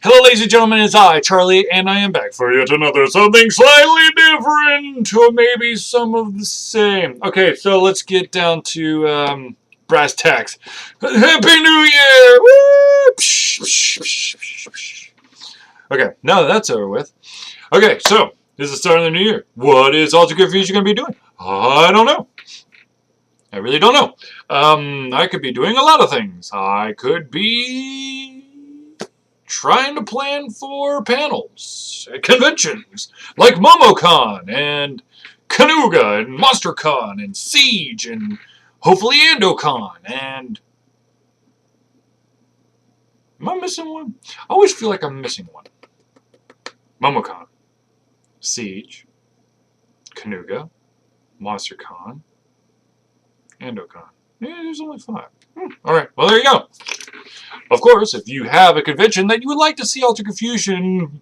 Hello, ladies and gentlemen, it's I, Charlie, and I am back for yet another something slightly different, or maybe some of the same. Okay, so let's get down to brass tacks. Happy New Year! Woo! Okay, now that that's over with. Okay, so this is the start of the new year. What is Alter Good Future going to be doing? I don't know. I really don't know. I could be doing a lot of things. I could be trying to plan for panels at conventions like MomoCon and Kanuga and MonsterCon and Siege and hopefully AndoCon and... Am I missing one? I always feel like I'm missing one. MomoCon, Siege, Kanuga, MonsterCon, AndoCon. Yeah, there's only 5. Alright, well there you go. Of course, if you have a convention that you would like to see Alter Confusion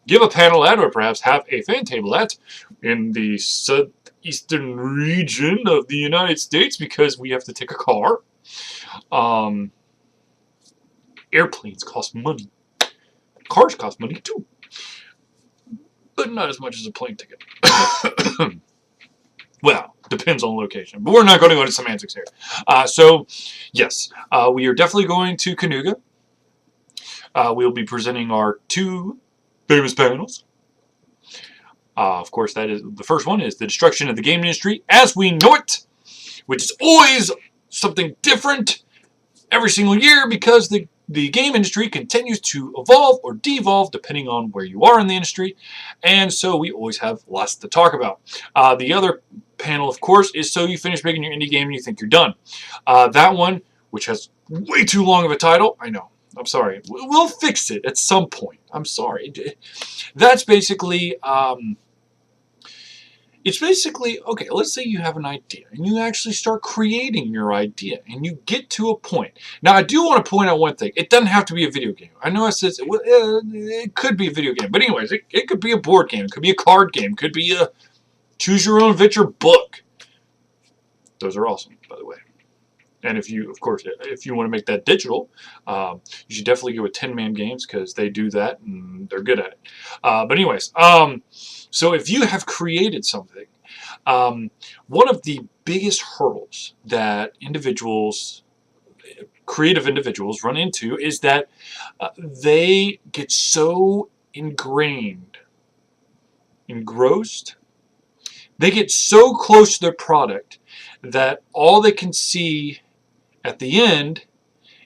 give a panel at, or perhaps have a fan table at, in the southeastern region of the United States, because we have to take a car. Airplanes cost money. Cars cost money too. But not as much as a plane ticket. Well, depends on location. But we're not going to go into semantics here. So, yes, we are definitely going to Kanuga. We'll be presenting our 2 famous panels. Of course, that is the first one is the destruction of the game industry as we know it, which is always something different every single year because the game industry continues to evolve or devolve depending on where you are in the industry, and so we always have lots to talk about. The other panel, of course, is so you finish making your indie game and you think you're done. That one, which has way too long of a title, I know, I'm sorry. We'll fix it at some point. I'm sorry. That's basically... It's basically, okay, let's say you have an idea and you actually start creating your idea and you get to a point. Now, I do want to point out one thing. It doesn't have to be a video game. I know I said it could be a video game, but anyways, it could be a board game. It could be a card game. It could be a choose-your-own-adventure book. Those are awesome, by the way. And if you, of course, if you want to make that digital, you should definitely go with 10-man games because they do that and they're good at it. But anyways, so if you have created something, one of the biggest hurdles that creative individuals run into is that they get so engrossed, they get so close to their product that all they can see at the end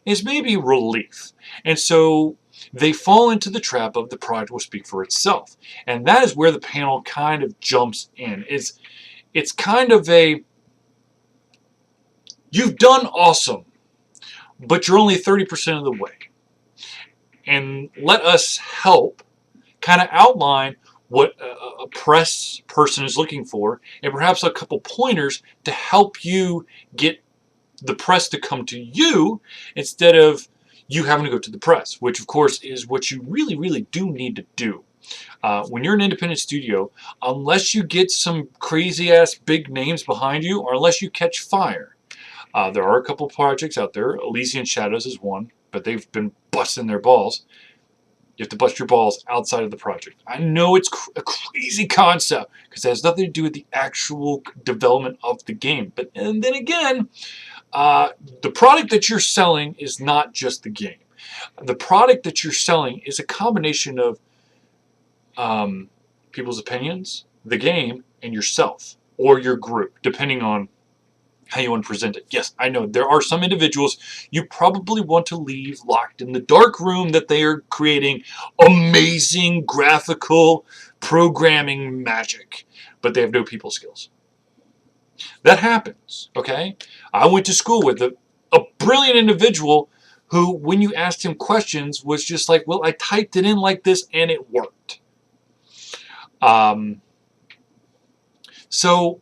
is maybe relief. And so they fall into the trap of the product will speak for itself. And that is where the panel kind of jumps in. It's kind of a, you've done awesome, but you're only 30% of the way. And let us help kind of outline what a press person is looking for, and perhaps a couple pointers to help you get the press to come to you instead of you having to go to the press, which of course is what you really, really do need to do. When you're an independent studio, unless you get some crazy-ass big names behind you, or unless you catch fire, there are a couple projects out there. Elysian Shadows is one, but they've been busting their balls. You have to bust your balls outside of the project. I know it's a crazy concept because it has nothing to do with the actual development of the game. But and then again, the product that you're selling is not just the game. The product that you're selling is a combination of people's opinions, the game, and yourself or your group, depending on how you want to present it. Yes, I know there are some individuals you probably want to leave locked in the dark room that they are creating amazing graphical programming magic, but they have no people skills. That happens, okay? I went to school with a brilliant individual who, when you asked him questions, was just like, well, I typed it in like this and it worked. So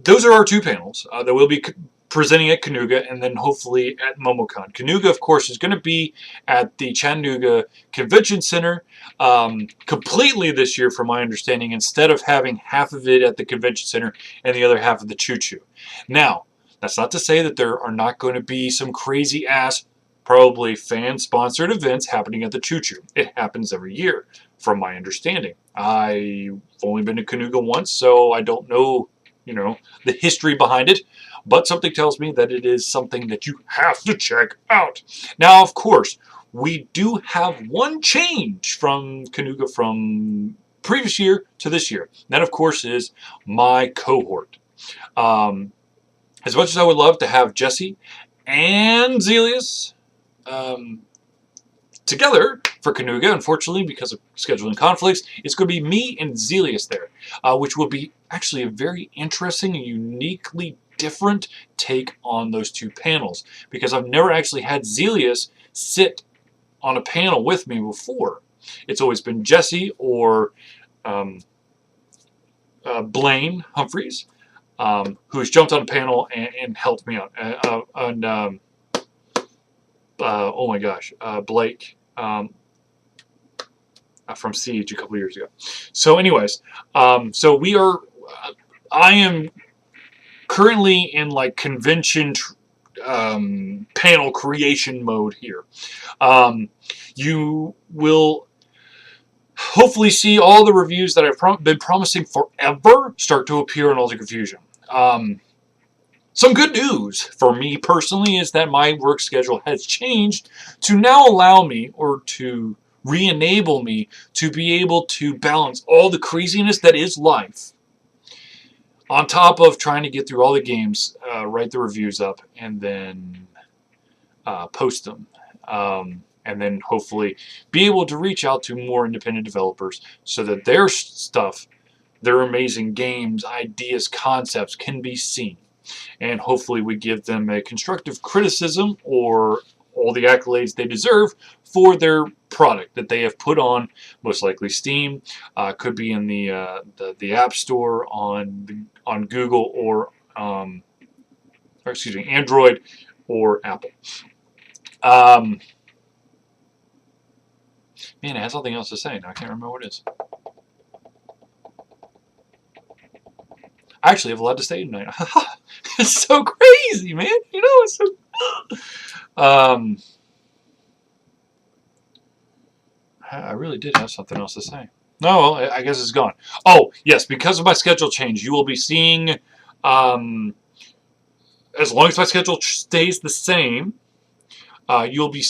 those are our 2 panels that we'll be presenting at Kanuga and then hopefully at MomoCon. Kanuga, of course, is going to be at the Chattanooga Convention Center completely this year, from my understanding, instead of having half of it at the Convention Center and the other half of the Choo Choo. Now, that's not to say that there are not going to be some crazy-ass probably fan-sponsored events happening at the Choo Choo. It happens every year, from my understanding. I've only been to Canuga once, so I don't know, the history behind it, but something tells me that it is something that you have to check out. Now, of course, we do have one change from Canuga from previous year to this year. That, of course, is my cohort. As much as I would love to have Jesse and Zelius together for Canuga, unfortunately, because of scheduling conflicts, it's going to be me and Zelius there, which will be actually a very interesting and uniquely different take on those two panels, because I've never actually had Zelius sit on a panel with me before. It's always been Jesse or Blaine Humphreys, who has jumped on a panel and helped me out. Oh my gosh, Blake from Siege a couple years ago. So anyways, so I am currently in like convention panel creation mode here. You will hopefully see all the reviews that I've been promising forever start to appear in All the Confusion. Some good news for me personally is that my work schedule has changed to now allow me, or to re-enable me, to be able to balance all the craziness that is life, on top of trying to get through all the games, write the reviews up, and then post them. And then hopefully be able to reach out to more independent developers so that their stuff, their amazing games, ideas, concepts can be seen. And hopefully we give them a constructive criticism or all the accolades they deserve for their product that they have put on, most likely Steam, could be in the App Store on Google or excuse me, Android or Apple. Man, I had something else to say. Now I can't remember what it is. I actually have a lot to say tonight. It's so crazy, man. It's so... I really did have something else to say. No, well, I guess it's gone. Oh, yes, because of my schedule change, you will be seeing, as long as my schedule stays the same, you'll be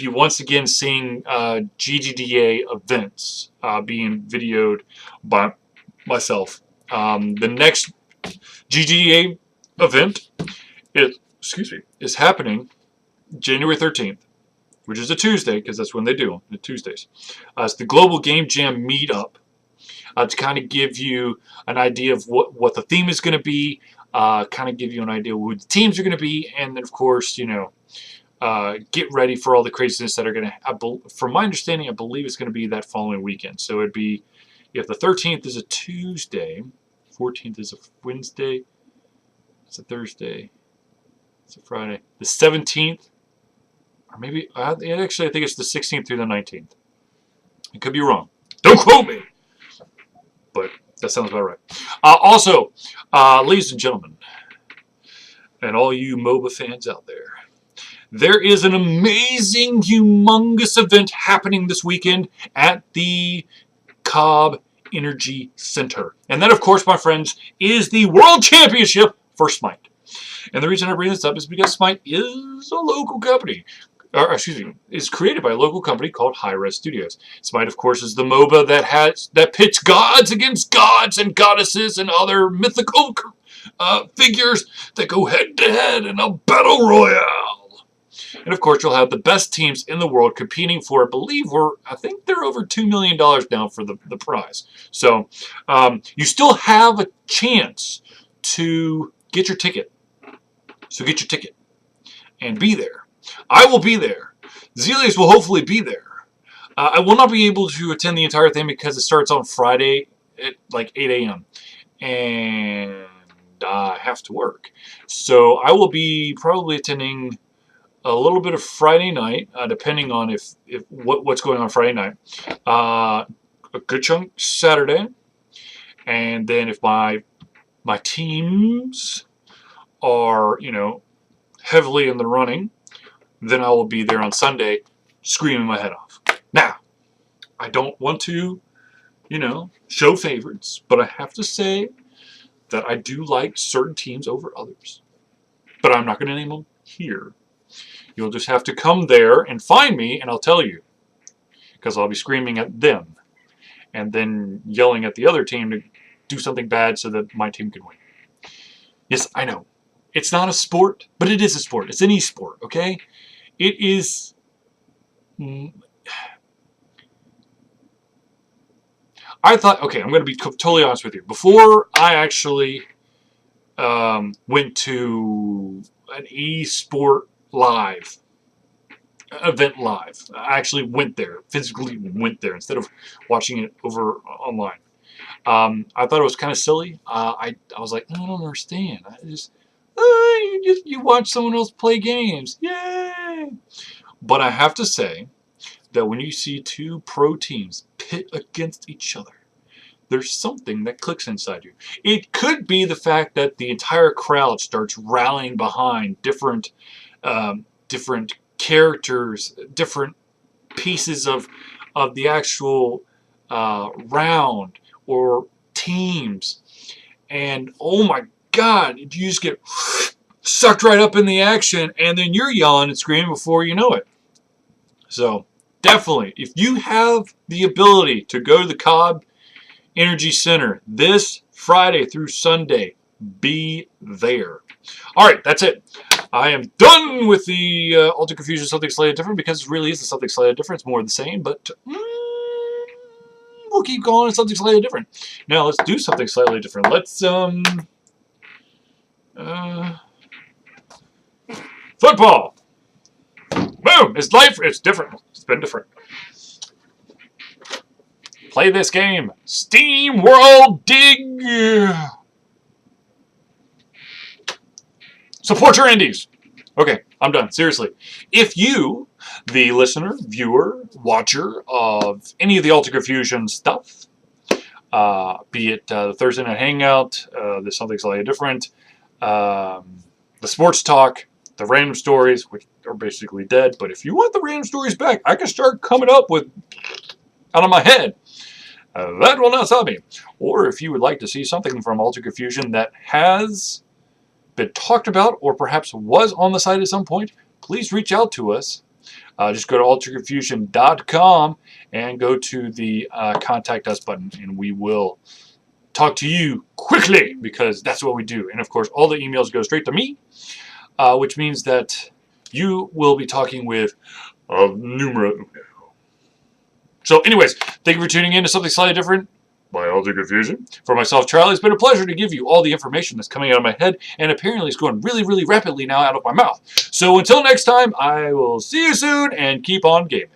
once again seeing GGDA events being videoed by myself. The next GGDA event is happening January 13th, which is a Tuesday, because that's when they do the Tuesdays. It's the Global Game Jam Meetup, to kind of give you an idea of what the theme is going to be, kind of give you an idea of who the teams are going to be, and then of course, get ready for all the craziness that are going to, from my understanding, I believe it's going to be that following weekend. So it'd be, if the 13th is a Tuesday, 14th is a Wednesday, it's a Thursday, it's a Friday, the 17th, or maybe, actually I think it's the 16th through the 19th. I could be wrong. Don't quote me! But that sounds about right. Also, ladies and gentlemen, and all you MOBA fans out there, there is an amazing, humongous event happening this weekend at the Cobb Energy Center. And that, of course, my friends, is the World Championship for Smite. And the reason I bring this up is because Smite is a local company. Or, excuse me, is created by a local company called Hi-Res Studios. Smite, of course, is the MOBA that pits gods against gods and goddesses and other mythical figures that go head-to-head in a battle royale. And of course, you'll have the best teams in the world competing for, I think they're over $2 million now for the prize. So you still have a chance to get your ticket. So get your ticket and be there. I will be there. Zelius will hopefully be there. I will not be able to attend the entire thing because it starts on Friday at like 8 a.m. And I have to work. So I will be probably attending a little bit of Friday night, depending on what's going on Friday night. A good chunk Saturday, and then if my teams are heavily in the running, then I will be there on Sunday screaming my head off. Now, I don't want to, show favorites, but I have to say that I do like certain teams over others. But I'm not going to name them here. You'll just have to come there and find me, and I'll tell you. Because I'll be screaming at them and then yelling at the other team to do something bad so that my team can win. Yes, I know. It's not a sport, but it is a sport. It's an e-sport, okay? It is... I thought, okay, I'm going to be totally honest with you. Before I actually went to an e-sport live, event live, I actually went there, physically went there instead of watching it over online. I thought it was kind of silly. I was like, I don't understand. You watch someone else play games. Yay! But I have to say that when you see two pro teams pit against each other, there's something that clicks inside you. It could be the fact that the entire crowd starts rallying behind different characters, different pieces of the actual round or teams, and oh my God, you just get sucked right up in the action, and then you're yelling and screaming before you know it. So definitely, if you have the ability to go to the Cobb Energy Center this Friday through Sunday, be there. All right, that's it. I am done with the Alter Confusion Something Slightly Different, because it really is something slightly different. It's more of the same, but we'll keep going with something slightly different. Now let's do something slightly different. Let's football. Boom! It's life. It's different. It's been different. Play this game. Steam World Dig. Support your indies. Okay, I'm done. Seriously. If you, the listener, viewer, watcher of any of the Alter Confusion stuff, be it the Thursday Night Hangout, there's something slightly different, the sports talk, the random stories, which are basically dead, but if you want the random stories back, I can start coming up with out of my head. That will not stop me. Or if you would like to see something from Alter Confusion that has been talked about or perhaps was on the site at some point, please reach out to us. Just go to alterconfusion.com and go to the Contact Us button, and we will talk to you quickly, because that's what we do. And of course, all the emails go straight to me, which means that you will be talking with numero uno. So anyways, thank you for tuning in to Something Slightly Different by Alter Confusion. For myself, Charlie, it's been a pleasure to give you all the information that's coming out of my head, and apparently it's going really, really rapidly now out of my mouth. So until next time, I will see you soon, and keep on gaming.